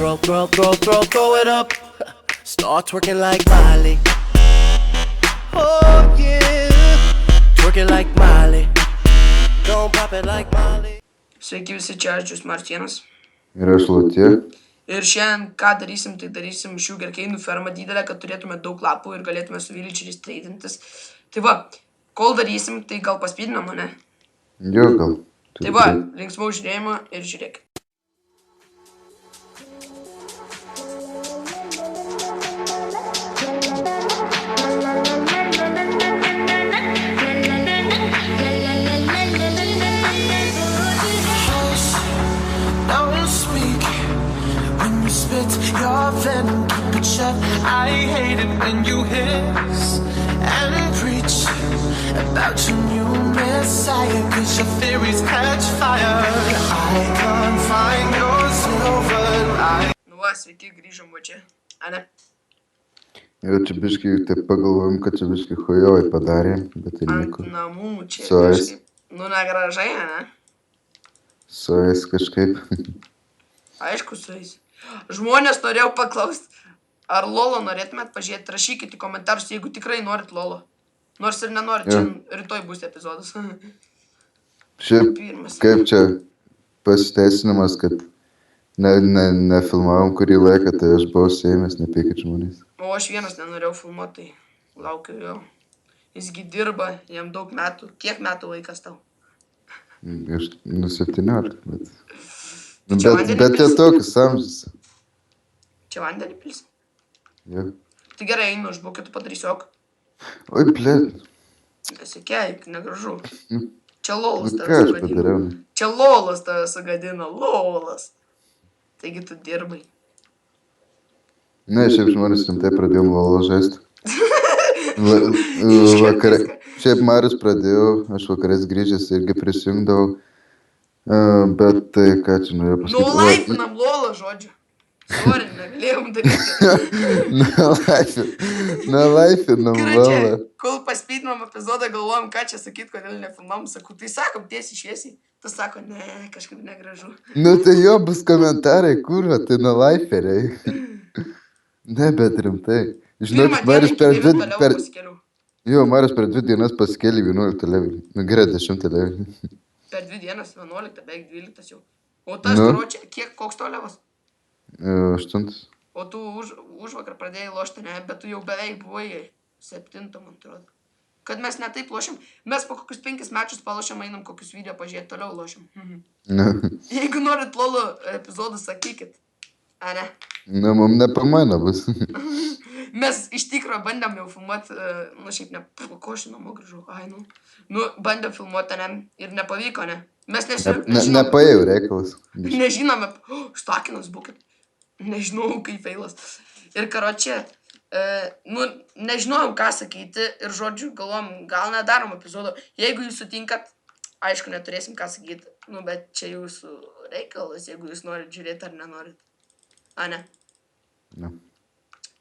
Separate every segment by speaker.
Speaker 1: Throw it up. Start twerking like Miley. Oh yeah. Twerking like Miley. Don't pop it like Miley.
Speaker 2: Sveiki visi, čia Arčius Martynas.
Speaker 3: Ir aš Lotė.
Speaker 2: Ir šiandien ką darysim, tai darysim Sugar Cane'ų fermą didelę, kad turėtume daug lapų ir galėtume su villageriais treidintis. Tai va, kol darysim, tai gal paspydinam, ne?
Speaker 3: Jo, gal.
Speaker 2: Tai va, linksmau žiūrėjimą ir žiūrėk.
Speaker 1: Your venom, keep it shut. I hate it when you hiss and preach about your new messiah, cause your theories catch fire. I can't find your silver light.
Speaker 2: Nu va, sveiki, grįžom va čia. Ane?
Speaker 3: Jau čia biškai taip pagalvojom, kad čia biškai chujovai padarė, bet tai nieko.
Speaker 2: Ant namų čia.
Speaker 3: Suės.
Speaker 2: Nu, negražai, ne?
Speaker 3: Suės kažkaip.
Speaker 2: Aišku, suės. Žmonės norėjau paklausti, ar Lolo norėtumėt pažiūrėti, rašykite į komentarus, jeigu tikrai norit Lolo. Nors ir nenorit, čia rytoj bus epizodas.
Speaker 3: Šiaip, kaip čia pasiteisinimas, kad nefilmavom kurį laiką, tai aš buvau sėmęs, nepykit žmonės.
Speaker 2: O aš vienas nenorėjau filmuoti, tai laukiu jo. Jisgi dirba, jam daug metų. Kiek metų laikas tau?
Speaker 3: Aš 17, bet...
Speaker 2: vandenį
Speaker 3: Bet
Speaker 2: pilsi?
Speaker 3: jie tokius amžius.
Speaker 2: Čia vandenį pilsi?
Speaker 3: Jo.
Speaker 2: Tai gerai, einu, aš buvau, kad tu padarysiu ok.
Speaker 3: Oi, blėt.
Speaker 2: Nesikeik, negražu. Čia Lolas
Speaker 3: Ką
Speaker 2: tave
Speaker 3: aš
Speaker 2: sugadino.
Speaker 3: padariau?
Speaker 2: Čia Lolas tave sugadino, Lolas. Taigi tu dirbai.
Speaker 3: Ne, šiaip žmonės rimtai pradėjom lolo žaisti. Šiaip Marius pradėjau, aš vakarais grįžęs irgi prisijungdavau. Bet tai ką čia norėjau pasakyti?
Speaker 2: Nulaipinam Lolo žodžiu. Sorry, negalėjom daryti.
Speaker 3: Nulaipinam
Speaker 2: Gerai,
Speaker 3: Lolo.
Speaker 2: čia, kol paspydinam epizodą, galvojom, ką čia sakyt, kodėl nefilmam, sakau, tai sakom tiesiai šviesiai. Tas sako, ne, kažkaip negražu.
Speaker 3: Nu tai jo bus komentarai, kurva, tai nulaiperiai. Ne, bet rimtai. Žinok, Marius per dvi... Jo, Marius per 2 dienas pasikėlė 11 levelį. Nu gerai, 10 levelį.
Speaker 2: Per 2 dienas 11, beveik 12 jau. O tas, karočią, koks to levas?
Speaker 3: 8.
Speaker 2: O tu užvakar pradėjai lošti, ne, bet tu jau beveik buvai 7, man atrodo. Kad mes ne taip lošim, mes po kokius 5 mečius palošim, einam kokius video pažiūrėti, toliau lošim. Jeigu norit Lolo epizodų, sakykit. A, ne?
Speaker 3: Na, mums nepamaina bus.
Speaker 2: Mes iš tikro bandėm jau filmuoti, nu šiaip ne, ko aš namo grįžau, ai nu. Nu, bandėm filmuoti, ne, ir nepavyko, ne. Mes nežinome.
Speaker 3: Nepaėjau reikalas.
Speaker 2: Nežinome, stakinas būkit. Nežinau, kaip feilas. Ir karočią, nu, nežinojom, ką sakyti ir žodžiu, galvom, gal nedarom epizodo. Jeigu jūs sutinkat, aišku, neturėsim ką sakyti. Nu, bet čia jūsų reikalas, jeigu jūs norit žiūrėti ar nenorit. A, ne?
Speaker 3: Ne.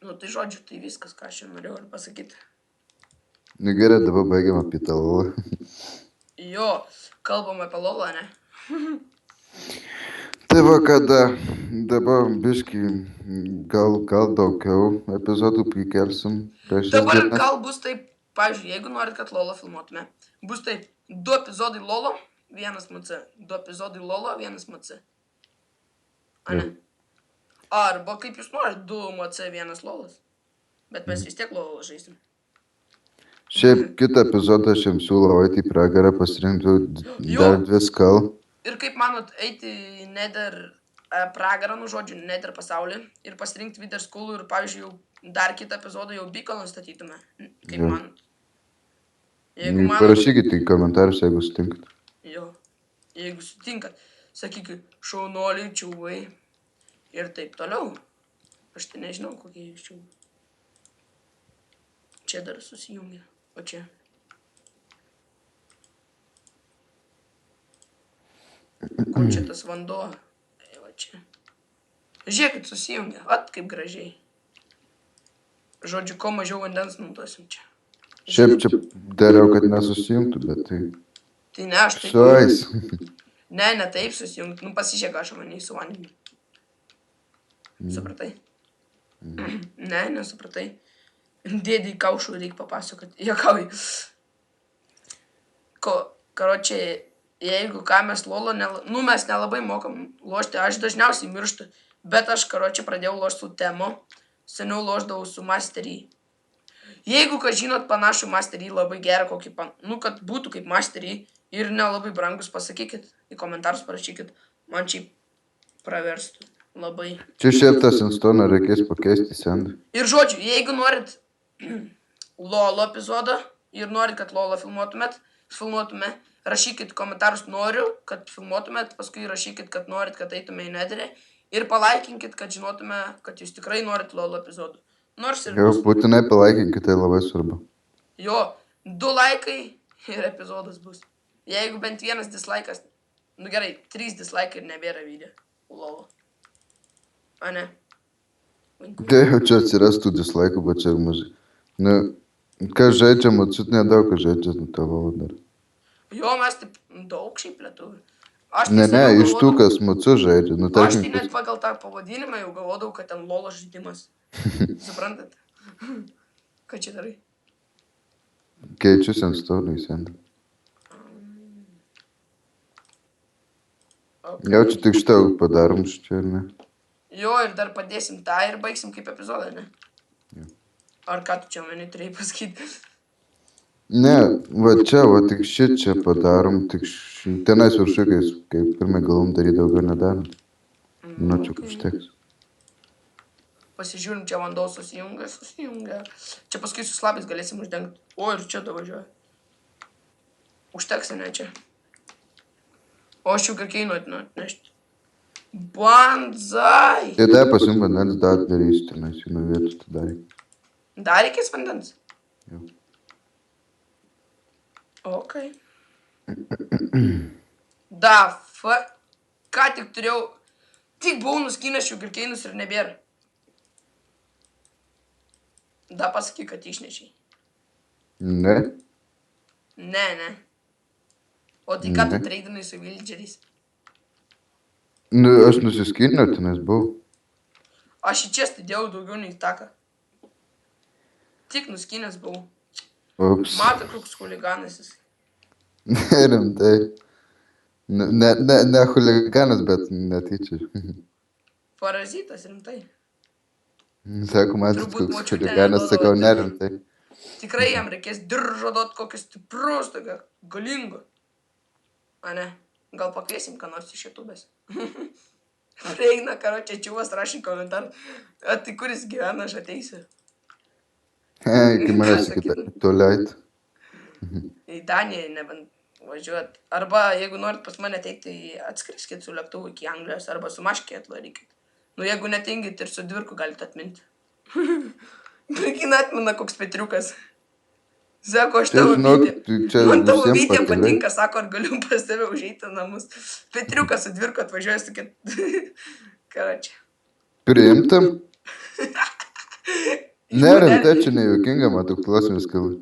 Speaker 2: Nu, tai žodžiu, tai viskas, ką aš čia norėjau ir pasakyti.
Speaker 3: Nu gerai, dabar baigiam apie tą Lolą.
Speaker 2: Jo, kalbam apie Lolą, ne?
Speaker 3: Tai va, kada dabar biškai gal daugiau epizodų prikelsim.
Speaker 2: Dabar gal bus taip, pavyzdžiui, jeigu norit, kad Lolo filmuotume, bus taip, 2 epizodai Lolo, 1 MC. 2 epizodai Lolo, 1 MC. A, ne? Arba kaip jūs norit, 2 MC, 1 Lolas. Bet mes vis tiek Lolo žaisim.
Speaker 3: Šiaip kitą epizodą aš jums siūlau eiti į pragarą, pasirinkti dar 2 skal.
Speaker 2: Ir kaip manot, eiti į Nether pragarą, nu žodžiu, Nether pasaulį ir pasirinkti Wither School ir, pavyzdžiui, jau dar kitą epizodą jau Beacon statytume. Kaip manot? Jeigu manot...
Speaker 3: Parašykite į komentarus, jeigu sutinkat.
Speaker 2: Jo, jeigu sutinkat, sakykit, šaunoliai, čiūvai ir taip toliau. Aš tai nežinau, kokie jūs čiūvai. Čia dar susijungia, o čia. Kur čia tas vanduo? Va čia. Žiūrėkit, susijungia. Vat kaip gražiai. Žodžiu, ko mažiau vandens naudosim čia.
Speaker 3: Šiaip čia dariau, kad nesusijungtų, bet tai...
Speaker 2: Tai ne, aš taip...
Speaker 3: Suais.
Speaker 2: Ne taip susijungt. Nu pasižiūrėk, aš manį su vandeniu. Supratai? Ne, nesupratai. Dėdį Kaušų reikia papasakoti. Jokauju. Karočiai, jeigu ką mes lolo, mes nelabai mokam lošti, aš dažniausiai mirštu, bet aš, karočiai, pradėjau lošti su Temo, seniau lošdavau su Masterį. Jeigu, ką žinot, panašų Masterį labai gerą, kokį, kad būtų kaip Masterį ir nelabai brangus, pasakykit, į komentarus parašykit, man šiaip praverstų labai.
Speaker 3: Čia šitas instoną reikės pakeisti sendą.
Speaker 2: Ir žodžiu, jeigu norit lolo epizodą ir norit, kad lolo filmuotume, rašykit komentarus noriu, kad filmuotumėt, paskui rašykit, kad norit, kad eitume į Netherį ir palaikinkit, kad žinotume, kad jūs tikrai norit lolo epizodų. Nors ir...
Speaker 3: Jau, būtinai palaikinkit, tai labai svarbu.
Speaker 2: Jo, 2 laikai ir epizodas bus. Jeigu bent 1 dislaikas, gerai, 3 dislaikai ir nebėra video. Lolo. A ne?
Speaker 3: Tai jau čia atsirastų dislaikų, bet čia ir mažai. Kas žaidžiam, atsut nedaug, kas žaidžia tavo dar.
Speaker 2: Jo, mes taip daug šiaip lietuvių.
Speaker 3: Ne, iš tų, kas macu žaidžia.
Speaker 2: Aš tai net pagal tą pavadinimą jau galvodavau, kad ten lolo žaidimas. Suprantat? Ką čia darai?
Speaker 3: Keičiu senstorų į sendą. Jau čia tik šitą padarom šičia, ar ne?
Speaker 2: Jo, ir dar padėsim tą ir baigsim kaip epizodą, ne? Ar ką tu čia mane turėjai pasakyti?
Speaker 3: Ne, va čia, va tik šičia padarom, tik tenais viršukiais, kaip pirmai galvom daryti, daugiau nedarom. Nu, čia kaip užteks.
Speaker 2: Pasižiūrim, čia vanduo susijungia. Čia paskui su slapais galėsim uždengti. O, ir čia davažiuoja. Užteks, ne čia. O aš jau karkeinu atnešti. Banzai!
Speaker 3: Tai dar pasim vandens dar darysi, tenais jų nuo vietų tai darai.
Speaker 2: Dar reikės vandens?
Speaker 3: Jau.
Speaker 2: Ok. Ką tik turėjau... Tik buvau nuskynęs šių karkeinus ir nebėra. Da pasakyk, kad išnešiai.
Speaker 3: Ne.
Speaker 2: Ne. O tai ką tu treidinai su vildžeriais?
Speaker 3: Nu, aš nusiskyniau, tenais buvau.
Speaker 2: Aš į čia stidėjau daugiau nei taką. Tik nuskynęs buvau.
Speaker 3: Ups.
Speaker 2: Mato, koks huliganas jis.
Speaker 3: Ne, rimtai. Ne huliganas, bet netyčia.
Speaker 2: Parazitas, rimtai.
Speaker 3: Sako, matas, koks huliganas, sakau, nerimtai.
Speaker 2: Tikrai jam reikės diržo duot kokio stiprus, tokio galingo. A ne, gal pakviesim ką nors iš YouTubės. Reigna, karočią, čiuvas rašė komentarą. A tai kuris gyvena, aš ateisiu.
Speaker 3: Kai manęs sakyti, toliait.
Speaker 2: Į Daniją nebent važiuot. Arba jeigu norit pas mane ateiti, tai atskriskit su lėktuvu iki Anglijos, arba su maškė atvarykit. Nu jeigu netingit ir su dvirku galite atminti. Mergina atmina koks Petriukas. Sako, aš tavo vytė. Man tavo vytė patinka, sako, ar galiu pas tave užeiti namus. Petriukas su dvirku atvažiuoja, sakė, karočią.
Speaker 3: Priimtam? Nerimtai, čia nejuokinga, matau, klausimus kalbą.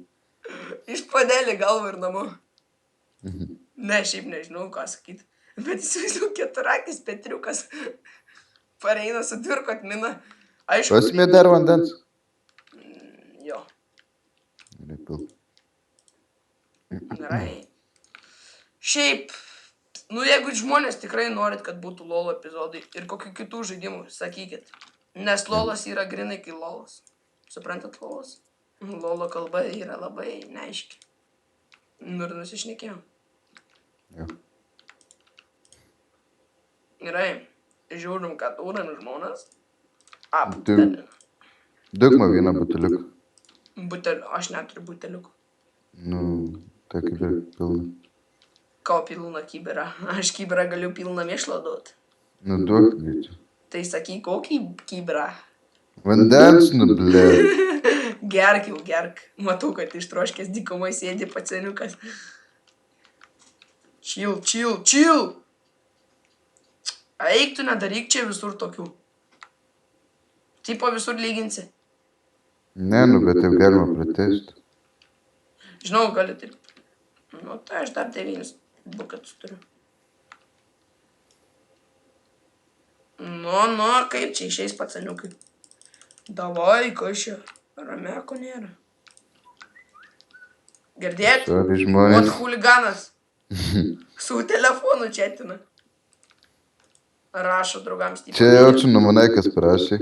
Speaker 2: Iš padelį galvą ir namo. Ne, šiaip nežinau, ką sakyti. Bet įsivaizduoju, keturakis Petriukas. Pareina su dvirku atmina.
Speaker 3: Pasimė dar vandens.
Speaker 2: Jo. Gerai. Šiaip, jeigu žmonės tikrai norit, kad būtų lolo epizodai ir kokių kitų žaidimų, sakykit. Nes lolas yra grinai kai lolas. Suprantat lolas? Lolo kalba yra labai neaiški. Ir nusišnekėjom.
Speaker 3: Jo.
Speaker 2: Gerai. Žiūrim, ką turim žmonės.
Speaker 3: Duok man vieną buteliuką.
Speaker 2: Aš neturiu buteliukų.
Speaker 3: Nu, tą kibirą pilną.
Speaker 2: Ko pilną kibirą? Aš kibirą galiu pilną mėšlą duoti.
Speaker 3: Nu, duok greičiau.
Speaker 2: Tai sakyk, kokį kibirą?
Speaker 3: Vandens, nu, ble.
Speaker 2: Gerk jau, gerk. Matau, kad ištroškęs dykumai sėdi paceniukas. Chill. Eik tu nedaryk čia visur tokių. Tipo visur lyginsi.
Speaker 3: Ne, nu, bet taip galima pratesti.
Speaker 2: Žinau, gali taip. Nu, tai aš dar 9 buketus turiu. Nu, kaip čia išeis pacaniukai. Davai, kas čia? Rameko nėra. Girdėt?
Speaker 3: Sorry, žmonės.
Speaker 2: Ot huliganas. Su telefonu četina. Rašo draugams.
Speaker 3: Čia jaučiu numanai, kas parašė.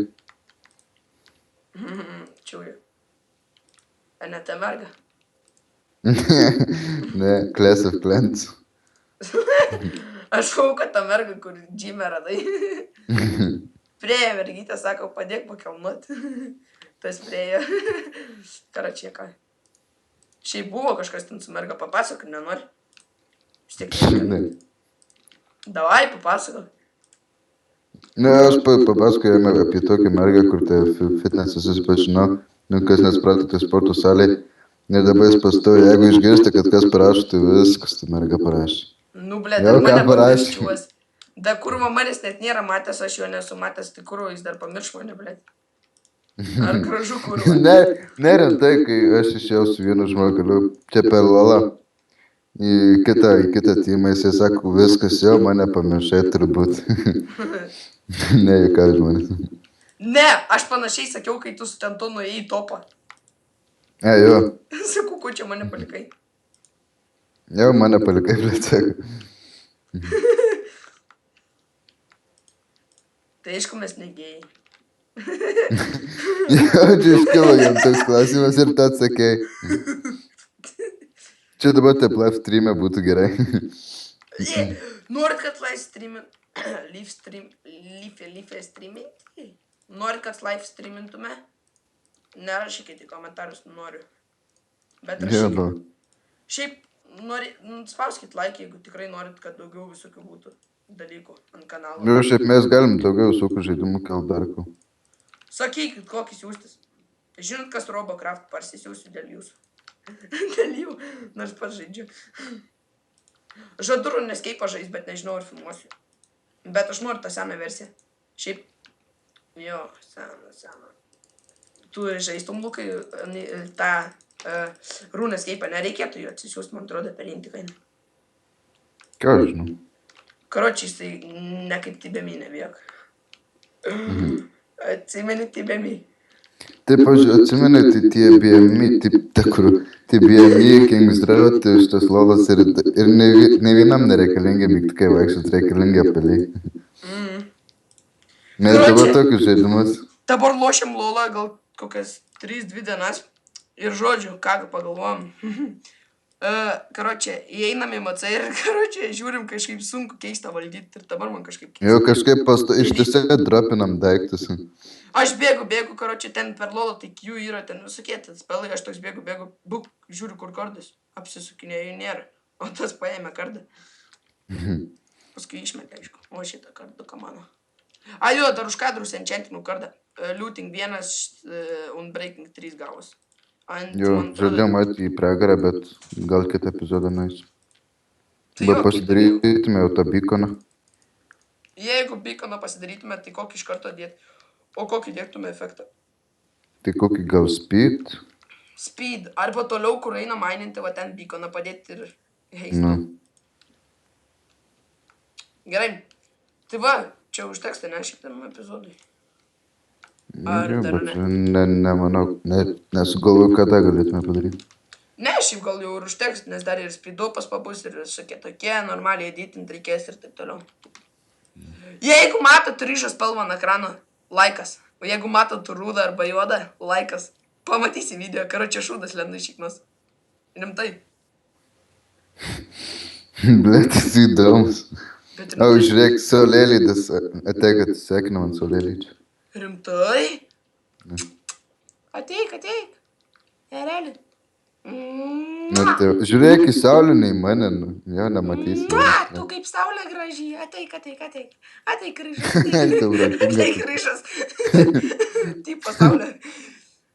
Speaker 2: Čiūju. Ar ne ta merga?
Speaker 3: Ne, Clash of Clans.
Speaker 2: Aš šau, kad ta merga, kur džime radai. Prieja mergytė, sako, padėk pakelnuot. Tas prieja. Karačiai ką. Šiaip buvo kažkas ten su merga, papasakok, nenori. Vis tiek
Speaker 3: Ne.
Speaker 2: Davai, papasakok.
Speaker 3: Ne, aš papasakojame apie tokią mergą, kur tai fitnesą susipažinau. Nu, kas nesprato, tai sporto salėje. Ir dabar jis pastovi, jeigu išgirsti, kad kas parašo, tai viskas ta merga parašo.
Speaker 2: Nu, ble,
Speaker 3: Jau
Speaker 2: dar mane
Speaker 3: ką parašė.
Speaker 2: pamirščiuos. Da kurva manęs net nėra matęs, aš jo nesu matęs, tai kurva jis dar pamirš mane, ble. Ar gražu kurva?
Speaker 3: Ne rimtai, kai aš išėjau su vienu žmogeliu, čia per Lala, į kitą timą, jisai sako, viskas jau mane pamiršai turbūt. Ne, ką žmonės.
Speaker 2: Ne, aš panašiai sakiau, kai tu su tentu nuėjai į topą.
Speaker 3: Jo,
Speaker 2: Sakau, ko čia mane palikai.
Speaker 3: jau mane palikai, bet sako.
Speaker 2: Tai aišku, mes negėjai.
Speaker 3: Jau, čia iškilo jam toks klausimas ir tu atsakei. Čia dabar taip live stream'e būtų gerai.
Speaker 2: Norit, kad live streaminti? Norit, kad live streamintume? Nerašykite į komentarus, noriu. Bet
Speaker 3: Jo,
Speaker 2: rašykit.
Speaker 3: nu.
Speaker 2: Šiaip, spauskit like, jeigu tikrai norit, kad daugiau visokių būtų dalykų ant kanalo.
Speaker 3: Nu, šiaip mes galim daugiau visokių žaidimų kelt dar ko.
Speaker 2: Sakykit, kokį siūstis. Žinot, kas Robocraft parsisiųsiu dėl jūsų. Dėl jų, nors pats žaidžiu. Žadu Runescape žais, bet nežinau, ar filmuosiu. Bet aš noriu tą seną versiją. Šiaip, jo, seną. Tu žaistum, Lukai, tą Runescape, nereikėtų jo atsisiųsti, man atrodo, per intį kainą.
Speaker 3: Ką aš žinau?
Speaker 2: Karočiai, jisai ne kaip Tibemi nebėg. Atsimeni Tibemi.
Speaker 3: Taip, aš atsimenu, tai tie BMI, tai BMI, Kings Road, tai šitas lolas ir ne vienam nereikalingi mygtukai vaikščiot, reikalingi apeliai. Nes dabar tokius žaidimus.
Speaker 2: Dabar lošiam lolą gal kokias 3-2 dienas. Ir žodžiu, ką pagalvojom. Karočią, įeinam į macą ir, karočią, žiūrim kažkaip sunku keistą valdyti. Ir dabar man kažkaip keista.
Speaker 3: Jau kažkaip ištisai dropinam daiktus.
Speaker 2: Aš bėgu, karočią, ten per lolą, tai jų yra ten visokie, ten spėlai, aš toks bėgu, buk, žiūriu, kur kardas. Apsisukinėjau, jų nėra. O tas paėmė kardą. Paskui išmetė, aišku. O šitą kardą, ką mano. Jo, dar už kadrus enchantinų kardą. Looting 1, Unbreaking 3 gavos.
Speaker 3: Jo, žadėjom į pragarą, bet gal kitą epizodą nueis. Bet pasidarytume jau tą beaconą.
Speaker 2: Jeigu beaconą pasidarytume, tai kokį iš karto dėt? O kokį dėtume efektą?
Speaker 3: Tai kokį gal speed?
Speaker 2: Speed. Arba toliau, kur eina maininti, va ten beaconą padėti ir heistą. Gerai. Tai va, čia užteks, tai ne šitam epizodui. Ar dar ne?
Speaker 3: Nemanau, nesugalvoju, ką tą galėtume padaryti.
Speaker 2: Ne, šiaip gal jau ir užteks, nes dar ir speedupas pabus ir visokie tokie, normaliai editinti reikės ir taip toliau. Jeigu matot ryžą spalvą ant ekrano, laikas. O jeigu matot rūdą arba juodą, laikas. Pamatysi video, karočią šūdas lenda iš šiknos. Rimtai.
Speaker 3: Blet, jis įdomus. O, žiūrėk, saulėlydis, ateik atsisveikinam ant saulėlydžio.
Speaker 2: Rimtai? Ateik. Ereli.
Speaker 3: Žiūrėk į saulę, nei mane, jo nematysi.
Speaker 2: Tu kaip saulė graži, ateik. Ateik ryšas. Ateik ryšas. Taip, saulė.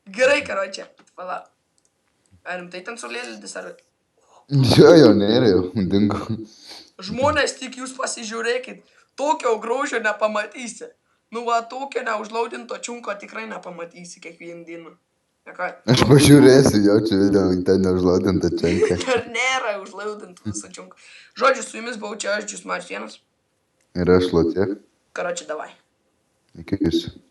Speaker 2: Gerai, karočią. Pala. Ar rimtai ten saulėlydis ar...
Speaker 3: Jo, nėra jau, dingo.
Speaker 2: Žmonės, tik jūs pasižiūrėkit. Tokio grožio nepamatysi. Nu va, tokio neužlaudinto čiunko tikrai nepamatysi kiekvieną dieną.
Speaker 3: Aš pažiūrėsiu, jau čia video, ten neužlaudinta čiunka.
Speaker 2: Ar nėra užlaudintų visų čiunkų. Žodžiu, su jumis buvau čia, aš Džius Marš 1.
Speaker 3: Ir aš Lotė.
Speaker 2: Karočią, davai.
Speaker 3: Iki jūsų.